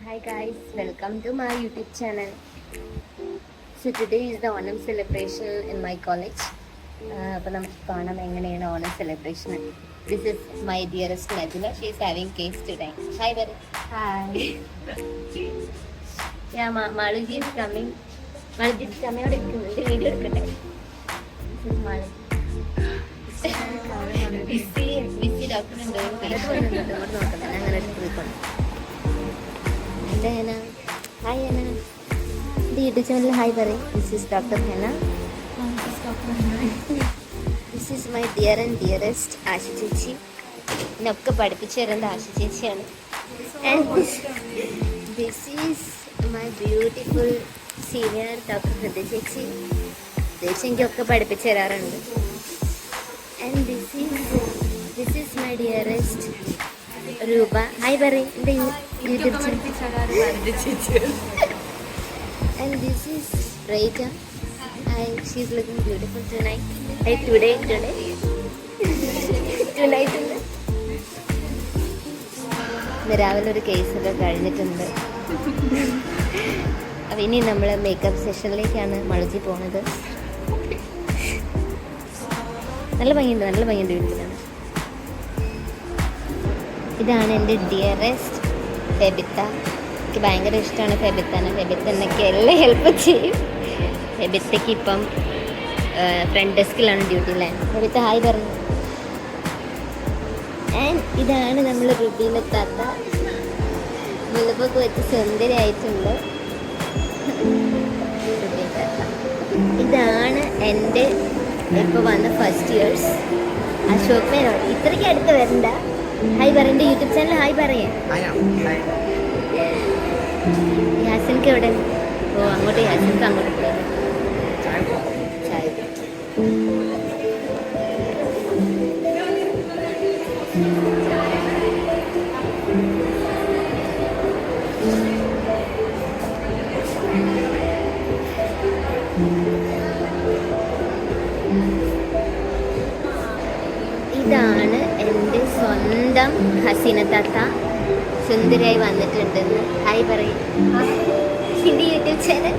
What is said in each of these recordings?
Hi guys, welcome to my YouTube channel. So today is the Onam celebration in my college. അപ്പോൾ നമുക്ക് കാണാം എങ്ങനെയാണ് Onam celebration. This is my dearest Najla. She is having cake today. Hi Bari. Hi. Yeah, Maluji is coming. Maluji is coming. അവിടെ ഇരിക്കുന്നുണ്ട്. Video എടുക്കട്ടെ. This is Maluji. Busy doctor ഉണ്ട്. അങ്ങനെ എടുത്തിരിക്കണം. Hena. Hi Hena. The YouTube channel hi Bari. This is Dr. Hena. This is Dr. Hena. This is my dear and dearest Asha ചേച്ചി. എന്നൊക്കെ പഠിപ്പിച്ചു തരുന്നത് ആശ ചേച്ചിയാണ്. And this is my beautiful senior Dr. ഹൃദയ ചേച്ചി. ചേച്ചി എനിക്കൊക്കെ പഠിപ്പിച്ചു തരാറുണ്ട്. And this is my dearest രൂപ. ഹായ് പറ എൻ്റെ YouTube channel. And this is Reita. Hi, she's looking beautiful tonight. Hey, tonight ഉണ്ട്. ഇന്ന് രാവിലെ ഒരു കേസൊക്കെ കഴിഞ്ഞിട്ടുണ്ട്. അപ്പം ഇനി നമ്മൾ മേക്കപ്പ് സെഷനിലേക്കാണ് മഴജി പോണത്. നല്ല ഭംഗിയുണ്ട് വീട്ടിലാണ്. ഇതാണ് എൻ്റെ ഡിയറസ്റ്റ് ഫെബിത്ത. എനിക്ക് ഭയങ്കര ഇഷ്ടമാണ് ഫെബിത്തനെ. ഫെബിത്ത എന്നൊക്കെ എല്ലാം ഹെൽപ്പ് ചെയ്യും. ഫെബിത്തയ്ക്ക് ഇപ്പം ഫ്രണ്ട് ഡെസ്കിലാണ് ഡ്യൂട്ടിയിലാണ്. ഫെബിത്ത ഹായ് പറഞ്ഞു. ആൻഡ് ഇതാണ് നമ്മൾ റുബീനെ താത്ത. മുല്ലപ്പൊക്കെ വെച്ച് സുന്ദരിയായിട്ടുണ്ട് റുബീൻ താത്ത. ഇതാണ് എൻ്റെ ഇപ്പോൾ വന്ന ഫസ്റ്റ് ഇയേഴ്സ് അശോക് മേനോൻ. ഇത്രയ്ക്ക് അടുത്ത് വരണ്ട. ഹായ് പറ. എൻ്റെ യൂട്യൂബ് ചാനൽ ഹായ് പറയാം. യാസിൻക്ക് എവിടെ? ഓ അങ്ങോട്ട് യാസിൻക്ക് അങ്ങോട്ട് പോയി ചായ. ഇതാണ് എൻ്റെ സ്വന്തം ഹസീന താത്ത. സുന്ദരിയായി വന്നിട്ടുണ്ടെന്ന് ഹായ് പറയും. എൻ്റെ യൂട്യൂബ് ചാനൽ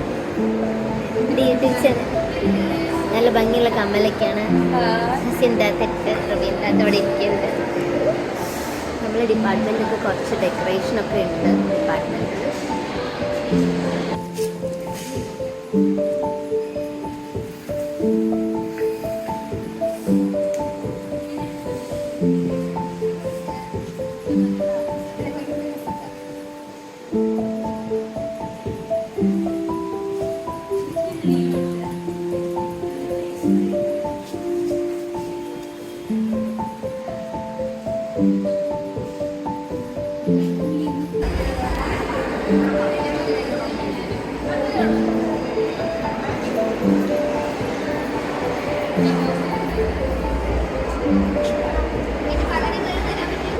നല്ല ഭംഗിയുള്ള കമ്മലൊക്കെയാണ് ഹസീൻ താത്തിട്ട്. റബീൻ താത്ത അവിടെ ഇരിക്കുന്നുണ്ട്. നമ്മളെ ഡിപ്പാർട്ട്മെൻറ്റൊക്കെ കുറച്ച് ഡെക്കറേഷനൊക്കെ ഉണ്ട് ഡിപ്പാർട്ട്മെൻറ്റിൽ.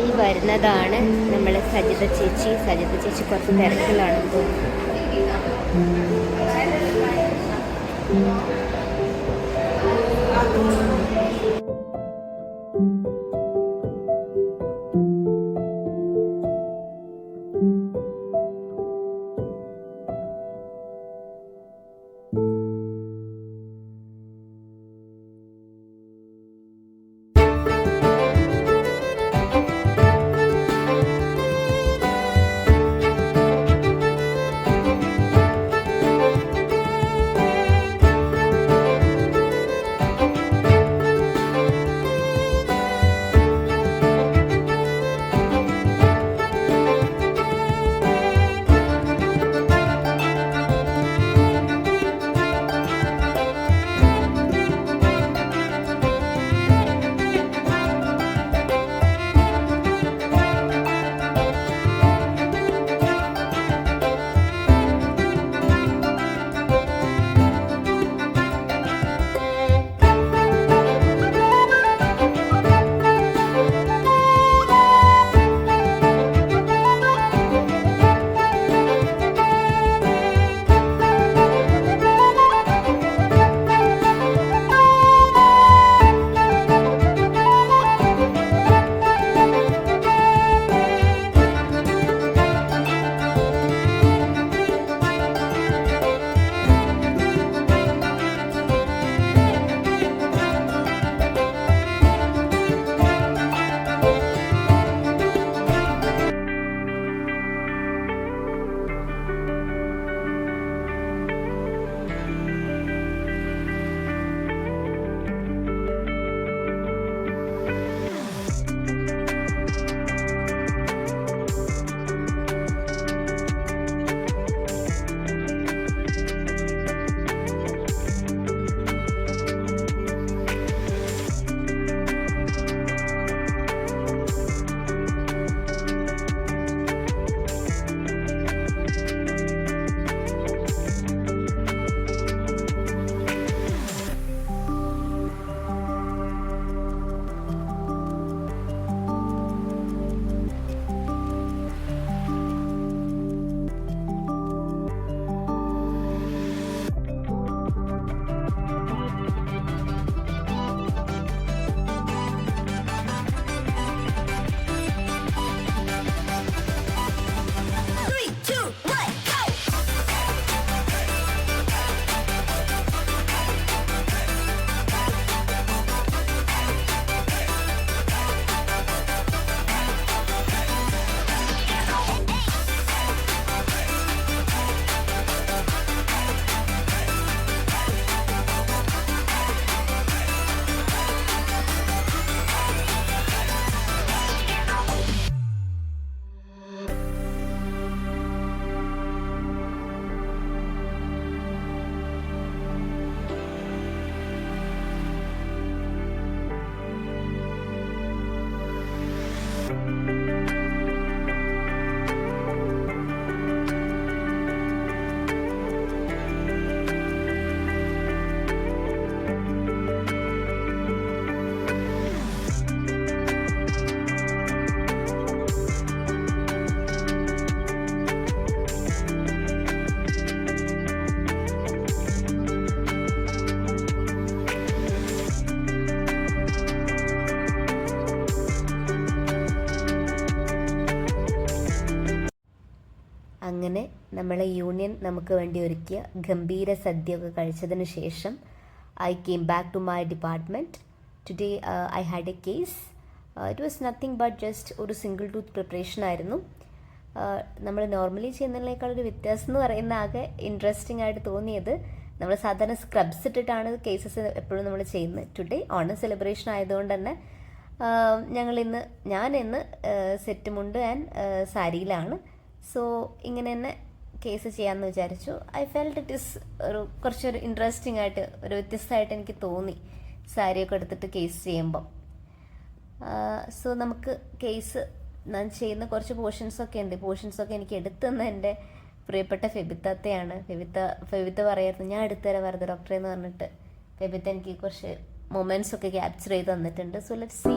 ഈ വരുന്നതാണ് നമ്മളെ സജിത ചേച്ചി. കുറച്ച് തിരക്കിലാണെന്ന് തോന്നുന്നു. അങ്ങനെ നമ്മളെ യൂണിയൻ നമുക്ക് വേണ്ടി ഒരുക്കിയ ഗംഭീര സദ്യയൊക്കെ കഴിച്ചതിന് ശേഷം I came back to my department. Today I had a case. It was nothing but just ഒരു സിംഗിൾ ടൂത്ത് പ്രിപ്പറേഷൻ ആയിരുന്നു. നമ്മൾ നോർമലി ചെയ്യുന്നതിനേക്കാളൊരു വ്യത്യാസം എന്ന് പറയുന്ന ആകെ ഇൻട്രസ്റ്റിംഗ് ആയിട്ട് തോന്നിയത്, നമ്മൾ സാധാരണ സ്ക്രബ്സ് ഇട്ടിട്ടാണ് കേസസ് എപ്പോഴും നമ്മൾ ചെയ്യുന്നത്. ടുഡേ ഓണം സെലിബ്രേഷൻ ആയതുകൊണ്ട് തന്നെ ഞാൻ ഇന്ന് സെറ്റ് മുണ്ട് ആൻഡ് സാരിയിലാണ്. സോ ഇങ്ങനെ തന്നെ കേസ് ചെയ്യാമെന്ന് വിചാരിച്ചു. ഐ ഫെൽറ്റ് ഇറ്റ് ഈസ് കുറച്ചൊരു ഇൻട്രസ്റ്റിംഗ് ആയിട്ട്, ഒരു വ്യത്യസ്തമായിട്ട് എനിക്ക് തോന്നി സാരിയൊക്കെ എടുത്തിട്ട് കേസ് ചെയ്യുമ്പം. സോ നമുക്ക് കേസ് ഞാൻ ചെയ്യുന്ന കുറച്ച് പോർഷൻസൊക്കെ ഉണ്ട്. പോർഷൻസൊക്കെ എനിക്ക് എടുത്തുതന്ന എൻ്റെ പ്രിയപ്പെട്ട ഫെബിത്തയാണ്. ഫെബിത്ത പറയായിരുന്നു, ഞാൻ എടുത്തുതരാം വെറുതെ ഡോക്ടറെ എന്ന് പറഞ്ഞിട്ട്. ഫെബിത്ത എനിക്ക് കുറച്ച് മൊമെൻറ്റ്സ് ഒക്കെ ക്യാപ്ചർ ചെയ്ത് തന്നിട്ടുണ്ട്. So let's see.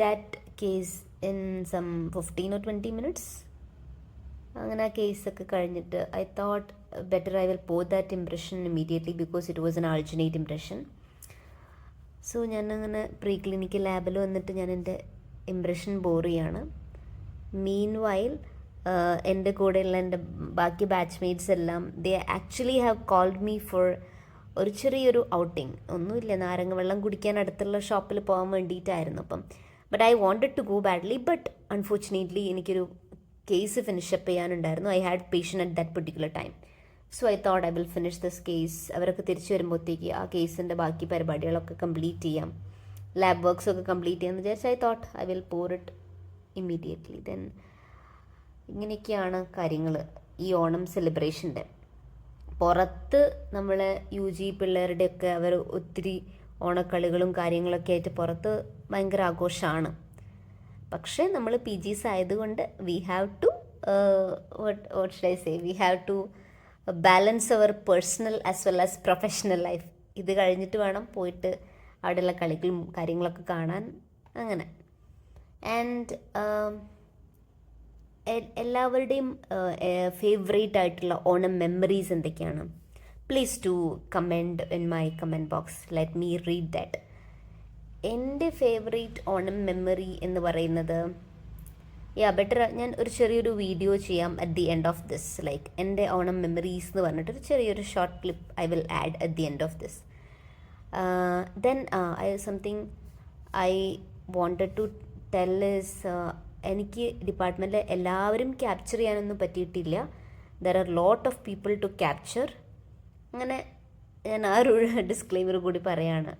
that case in some 15 or 20 minutes. അങ്ങനെ ആ കേസൊക്കെ കഴിഞ്ഞിട്ട് I thought better I will pour that impression immediately because it was an alginate impression. So ഞാനങ്ങനെ പ്രീ ക്ലിനിക്കൽ ലാബിൽ വന്നിട്ട് ഞാൻ എൻ്റെ ഇംപ്രഷൻ ബോർ ചെയ്യാണ്. മീൻ വൈൽ എൻ്റെ കൂടെയുള്ള എൻ്റെ ബാക്കി ബാച്ച്മേറ്റ്സ് എല്ലാം they actually have called me for ഒരു ചെറിയൊരു ഔട്ടിങ്. ഒന്നുമില്ല, നാരങ്ങ വെള്ളം കുടിക്കാൻ അടുത്തുള്ള ഷോപ്പിൽ പോകാൻ വേണ്ടിയിട്ടായിരുന്നു. അപ്പം but I wanted to go badly. But unfortunately എനിക്കൊരു കേസ് ഫിനിഷപ്പ് ചെയ്യാനുണ്ടായിരുന്നു. I had patient at that particular time. So I thought I will finish this case. അവരൊക്കെ തിരിച്ചു വരുമ്പോഴത്തേക്ക് ആ കേസിൻ്റെ ബാക്കി പരിപാടികളൊക്കെ കംപ്ലീറ്റ് ചെയ്യാം, ലാബ് വർക്ക്സ് ഒക്കെ കംപ്ലീറ്റ് ചെയ്യാമെന്ന് വിചാരിച്ച് I thought I will pore it immediately. Then ഇങ്ങനെയൊക്കെയാണ് കാര്യങ്ങൾ ഈ ഓണം സെലിബ്രേഷൻ്റെ. പുറത്ത് നമ്മളെ UG പിള്ളേരുടെയൊക്കെ അവർ ഒത്തിരി ഓണക്കളികളും കാര്യങ്ങളൊക്കെ ആയിട്ട് പുറത്ത് ഭയങ്കര ആഘോഷമാണ്. പക്ഷേ നമ്മൾ PGs ആയതുകൊണ്ട് we have to what should I say, we have to balance our personal as well as professional life. ഇത് കഴിഞ്ഞിട്ട് വേണം പോയിട്ട് അവിടെയുള്ള കളികളും കാര്യങ്ങളൊക്കെ കാണാൻ. അങ്ങനെ ആൻഡ് എല്ലാവരുടെയും ഫേവറേറ്റ് ആയിട്ടുള്ള ഓണം മെമ്മറീസ് എന്തൊക്കെയാണ്? Please to comment in my comment box. Let me read that. എൻ്റെ ഫേവറേറ്റ് ഓണം മെമ്മറി എന്ന് പറയുന്നത്, ബെറ്റർ ഞാൻ ഒരു ചെറിയൊരു വീഡിയോ ചെയ്യാം at the end of this, like എൻ്റെ ഓണം മെമ്മറീസ് എന്ന് പറഞ്ഞിട്ട് ഒരു ചെറിയൊരു short clip I will add at the end of this. Then something I wanted to tell is, എനിക്ക് ഡിപ്പാർട്ട്മെൻറ്റിൽ എല്ലാവരും ക്യാപ്ചർ ചെയ്യാനൊന്നും പറ്റിയിട്ടില്ല. There are lot of people to capture. അങ്ങനെ ഞാൻ ആ ഒരു ഡിസ്ക്ലെയിമർ കൂടി പറയാണ്.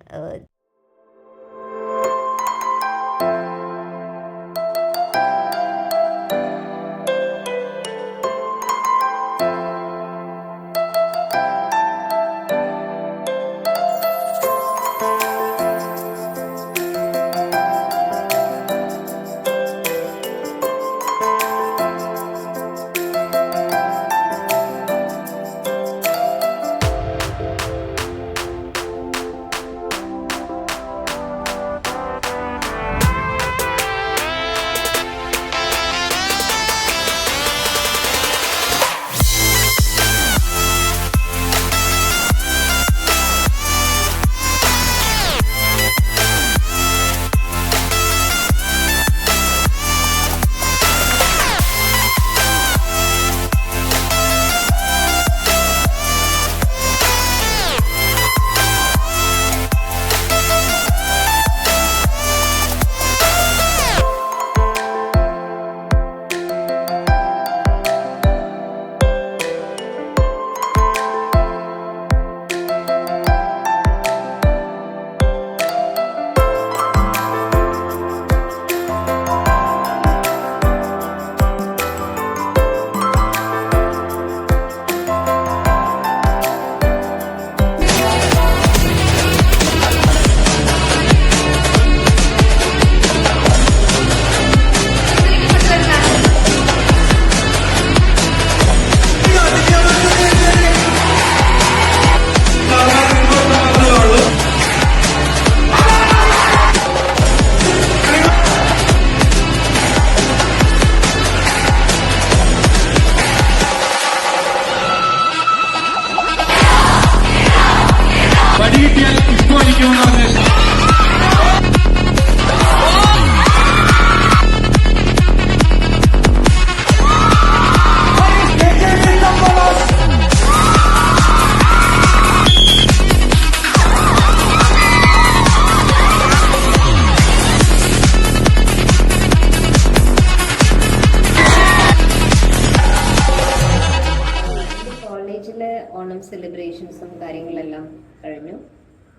ഓണം സെലിബ്രേഷൻസും കാര്യങ്ങളെല്ലാം കഴിഞ്ഞു.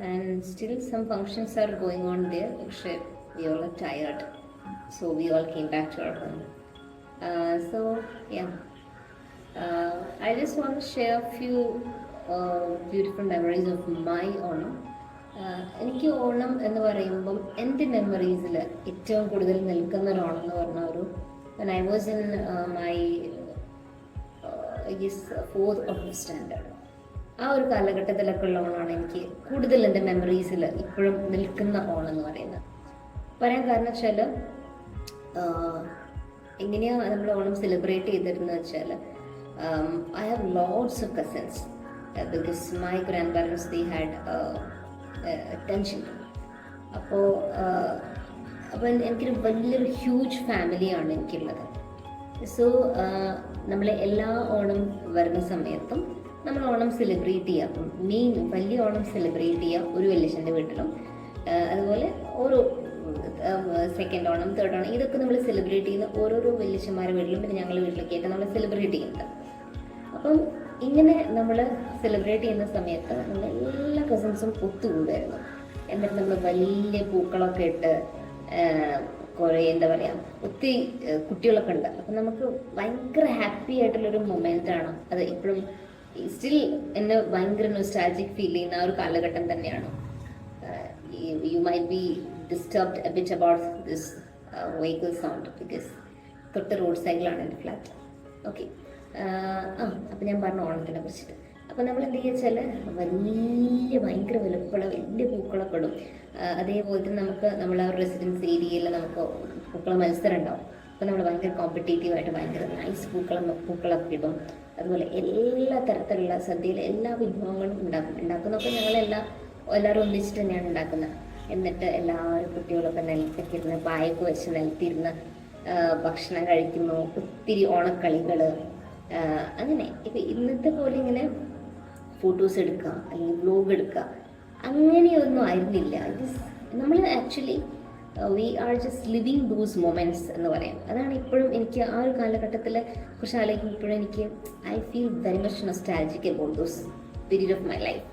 And still some functions are going on there. പക്ഷേ we all are tired, so we all came back to our home. So I just want to share a few beautiful memories of my Onam. എനിക്ക് ഓണം എന്ന് പറയുമ്പം എൻ്റെ മെമ്മറീസിൽ ഏറ്റവും കൂടുതൽ നിൽക്കുന്ന ഒരു ഓണം എന്ന് പറഞ്ഞ ഒരു when I was in my I guess 4th or 5th standard, ആ ഒരു കാലഘട്ടത്തിലൊക്കെ ഉള്ള ഓണമാണ് എനിക്ക് കൂടുതൽ എൻ്റെ മെമ്മറീസിൽ ഇപ്പോഴും നിൽക്കുന്ന ഓണം എന്ന് പറയുന്നത്. പറയാൻ കാരണം വെച്ചാൽ എങ്ങനെയാണ് നമ്മൾ ഓണം സെലിബ്രേറ്റ് ചെയ്തിരുന്നത് വെച്ചാൽ, I have lots of cousins because my grandparents they had 10 children. അപ്പോൾ എനിക്കൊരു വലിയൊരു ഹ്യൂജ് ഫാമിലിയാണ് എനിക്കുള്ളത്. സോ നമ്മൾ എല്ലാ ഓണം വരുന്ന സമയത്തും നമ്മൾ ഓണം സെലിബ്രേറ്റ് ചെയ്യുക. അപ്പം മെയിൻ വലിയ ഓണം സെലിബ്രേറ്റ് ചെയ്യുക ഒരു വല്യച്ഛൻ്റെ വീട്ടിലും, അതുപോലെ ഓരോ സെക്കൻഡ് ഓണം, തേർഡ് ഓണം, ഇതൊക്കെ നമ്മൾ സെലിബ്രേറ്റ് ചെയ്യുന്ന ഓരോരോ വല്യച്ഛന്മാരുടെ വീട്ടിലും പിന്നെ ഞങ്ങളുടെ വീട്ടിലൊക്കെ ആയിട്ട് നമ്മൾ സെലിബ്രേറ്റ് ചെയ്യുന്നത്. അപ്പം ഇങ്ങനെ നമ്മൾ സെലിബ്രേറ്റ് ചെയ്യുന്ന സമയത്ത് നമ്മൾ എല്ലാ കസിൻസും ഒത്തുകൂടായിരുന്നു. എന്നിട്ട് നമ്മൾ വലിയ പൂക്കളൊക്കെ ഇട്ട് കുറേ എന്താ പറയുക ഒത്തിരി കുട്ടികളൊക്കെ ഉണ്ട്. അപ്പം നമുക്ക് ഭയങ്കര ഹാപ്പി ആയിട്ടുള്ളൊരു മൊമെൻ്റാണ് അത്. ഇപ്പോഴും സ്റ്റിൽ എന്നെ ഭയങ്കര നൊസ്റ്റാൾജിക് ഫീൽ ചെയ്യുന്ന ആ ഒരു കാലഘട്ടം തന്നെയാണ്. You might be disturbed A bit about this vehicle sound because തൊട്ട് റോഡ് സൈഡിലാണ് എൻ്റെ ഫ്ലാറ്റ്. ഓക്കെ, അപ്പം ഞാൻ പറഞ്ഞു ഓണത്തിനെ കുറിച്ചിട്ട്. അപ്പോൾ നമ്മൾ എന്ത് ചെയ്യുക വെച്ചാൽ വലിയ ഭയങ്കര വലുപ്പമുള്ള വലിയ പൂക്കളൊക്കെ ഇടും. അതേപോലെ തന്നെ നമുക്ക് നമ്മളെ റെസിഡൻസ് ഏരിയയിൽ നമുക്ക് പൂക്കള മത്സരം ഉണ്ടാവും. അപ്പോൾ നമ്മൾ ഭയങ്കര കോമ്പറ്റേറ്റീവായിട്ട് ഭയങ്കര നൈസ് പൂക്കളൊക്കെ ഇടും. അതുപോലെ എല്ലാ തരത്തിലുള്ള സദ്യയിലെ എല്ലാ വിഭവങ്ങളും ഉണ്ടാക്കുന്നതൊക്കെ എല്ലാവരും ഒന്നിച്ചിട്ട് തന്നെയാണ് ഉണ്ടാക്കുന്നത്. എന്നിട്ട് എല്ലാവരും കുട്ടികളൊക്കെ നിലത്തൊക്കെ ഇരുന്ന് പായൊക്കെ വെച്ച് നിലത്തിരുന്ന് ഭക്ഷണം കഴിക്കുന്നു. ഒത്തിരി ഓണക്കളികൾ, അങ്ങനെ ഇപ്പം ഇന്നത്തെ പോലെ ഇങ്ങനെ ഫോട്ടോസ് എടുക്കുക അല്ലെങ്കിൽ വ്ലോഗ് എടുക്കുക അങ്ങനെയൊന്നും ആയിരുന്നില്ല. നമ്മൾ actually we are just living those moments എന്ന് പറയാം. അതാണ് ഇപ്പോഴും എനിക്ക് ആ ഒരു കാലഘട്ടത്തിൽ കുറിച്ച് ആലോചിക്കുമ്പോൾ ഇപ്പോഴും എനിക്ക് I feel very much nostalgic about those period of my life.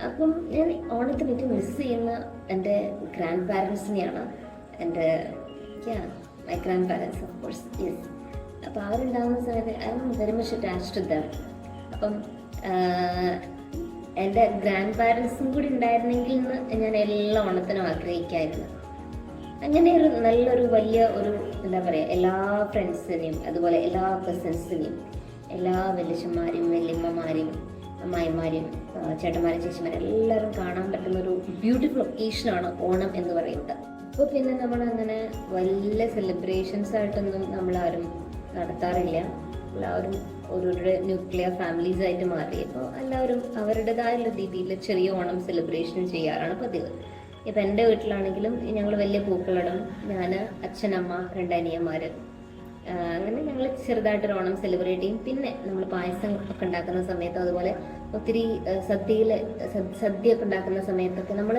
അപ്പം ഞാൻ ഓണത്തിന് ഏറ്റവും മിസ് ചെയ്യുന്ന എൻ്റെ ഗ്രാൻഡ് പാരൻസിനെയാണ്. എൻ്റെ my grandparents of course, yes. അപ്പോൾ അവരുണ്ടാകുന്ന സമയത്ത് I'm very much attached to them. അപ്പം എൻ്റെ ഗ്രാൻഡ് പാരൻസും കൂടി ഉണ്ടായിരുന്നെങ്കിൽ എന്ന് ഞാൻ എല്ലാ ഓണത്തിനും ആഗ്രഹിക്കായിരുന്നു. അങ്ങനെ ഒരു നല്ലൊരു വലിയ ഒരു എന്താ പറയുക, എല്ലാ ഫ്രണ്ട്സിനെയും അതുപോലെ എല്ലാ കസിൻസിനെയും എല്ലാ വലിയച്ഛന്മാരെയും വല്യമ്മമാരെയും അമ്മായിമാരെയും ചേട്ടന്മാരും ചേച്ചിമാരും എല്ലാവരും കാണാൻ പറ്റുന്ന ഒരു ബ്യൂട്ടിഫുൾ ഒക്കേഷനാണ് ഓണം എന്ന് പറയുന്നത്. അപ്പോൾ പിന്നെ നമ്മളങ്ങനെ വലിയ സെലിബ്രേഷൻസ് ആയിട്ടൊന്നും നമ്മളാരും നടത്താറില്ല. എല്ലാവരും ഓരോരുടെ ന്യൂക്ലിയർ ഫാമിലീസ് ആയിട്ട് മാറിയപ്പോൾ എല്ലാവരും അവരുടേതായുള്ള രീതിയിൽ ചെറിയ ഓണം സെലിബ്രേഷൻ ചെയ്യാറാണ് പതിവ്. ഇപ്പം എൻ്റെ വീട്ടിലാണെങ്കിലും ഞങ്ങൾ വലിയ പൂക്കളിടും. ഞാൻ, അച്ഛനമ്മ, 2 അനിയന്മാർ, അങ്ങനെ ഞങ്ങൾ ചെറുതായിട്ടൊരു ഓണം സെലിബ്രേറ്റ് ചെയ്യും. പിന്നെ നമ്മൾ പായസം ഒക്കെ ഉണ്ടാക്കുന്ന സമയത്ത് അതുപോലെ ഒത്തിരി സദ്യ ഒക്കെ ഉണ്ടാക്കുന്ന സമയത്തൊക്കെ നമ്മൾ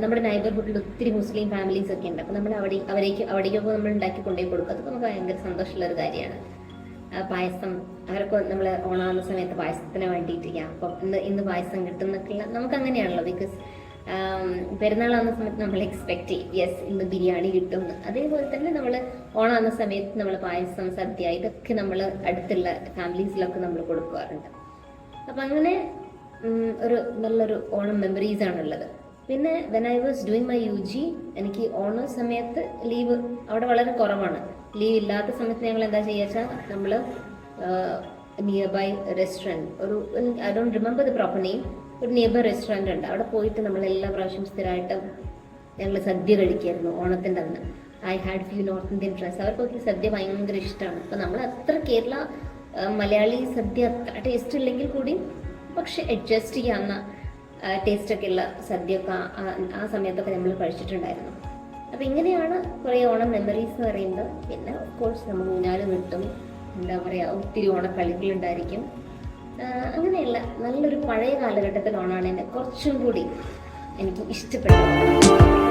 നമ്മുടെ നൈബർഹുഡിൽ ഒത്തിരി മുസ്ലിം ഫാമിലീസ് ഒക്കെ ഉണ്ട്. അപ്പോൾ നമ്മൾ അവിടേക്കൊക്കെ നമ്മൾ ഉണ്ടാക്കി കൊണ്ടുപോയി കൊടുക്കും. അതൊക്കെ നമുക്ക് ഭയങ്കര സന്തോഷമുള്ളൊരു കാര്യമാണ്. പായസം അവരൊക്കെ നമ്മൾ ഓണാകുന്ന സമയത്ത് പായസത്തിന് വേണ്ടിയിട്ട് അപ്പം ഇന്ന് പായസം കിട്ടുന്നൊക്കെയുള്ള നമുക്ക് അങ്ങനെയാണല്ലോ. ബിക്കോസ് പെരുന്നാളാകുന്ന സമയത്ത് നമ്മൾ എക്സ്പെക്ട് ചെയ്യും യെസ് ഇന്ന് ബിരിയാണി കിട്ടും. അതേപോലെ തന്നെ നമ്മൾ ഓണാകുന്ന സമയത്ത് നമ്മൾ പായസം, സദ്യ ഇതൊക്കെ നമ്മൾ അടുത്തുള്ള ഫാമിലീസിലൊക്കെ നമ്മൾ കൊടുക്കാറുണ്ട്. അപ്പം അങ്ങനെ ഒരു നല്ലൊരു ഓണം മെമ്മറീസ് ആണുള്ളത്. പിന്നെ when I was doing my UG എനിക്ക് ഓണ സമയത്ത് ലീവ് അവിടെ വളരെ കുറവാണ്. ലീവ് ഇല്ലാത്ത സമയത്ത് ഞങ്ങൾ എന്താ ചെയ്യുക വെച്ചാൽ നമ്മൾ നിയർ ബൈ റെസ്റ്റോറൻറ്റ്, ഒരു I don't remember the proper name, ഒരു നിയർ ബൈ റെസ്റ്റോറൻറ്റ് ഉണ്ട്. അവിടെ പോയിട്ട് നമ്മൾ എല്ലാ പ്രാവശ്യം സ്ഥിരമായിട്ട് ഞങ്ങൾ സദ്യ കഴിക്കുമായിരുന്നു ഓണത്തിൻ്റെ അന്ന്. I had few north Indian friends, അവർക്കൊക്കെ സദ്യ ഭയങ്കര ഇഷ്ടമാണ്. അപ്പോൾ നമ്മൾ അത്ര കേരള മലയാളി സദ്യ അത്ര ടേസ്റ്റ് ഇല്ലെങ്കിൽ കൂടി പക്ഷെ അഡ്ജസ്റ്റ് ചെയ്യാവുന്ന ടേസ്റ്റൊക്കെ ഉള്ള സദ്യയൊക്കെ ആ സമയത്തൊക്കെ നമ്മൾ കഴിച്ചിട്ടുണ്ടായിരുന്നു. അപ്പോൾ ഇങ്ങനെയാണ് കുറേ ഓണം മെമ്മറീസ് എന്ന് പറയുന്നത്. പിന്നെ ഓഫ് കോഴ്സ് നമ്മൾ ഊഞ്ഞാൽ കിട്ടും, എന്താ പറയുക, ഒത്തിരി ഓണക്കളികളുണ്ടായിരിക്കും. അങ്ങനെയുള്ള നല്ലൊരു പഴയ കാലഘട്ടത്തിൽ ഓണമാണ് എന്നെ കുറച്ചും കൂടി എനിക്ക് ഇഷ്ടപ്പെട്ടത്.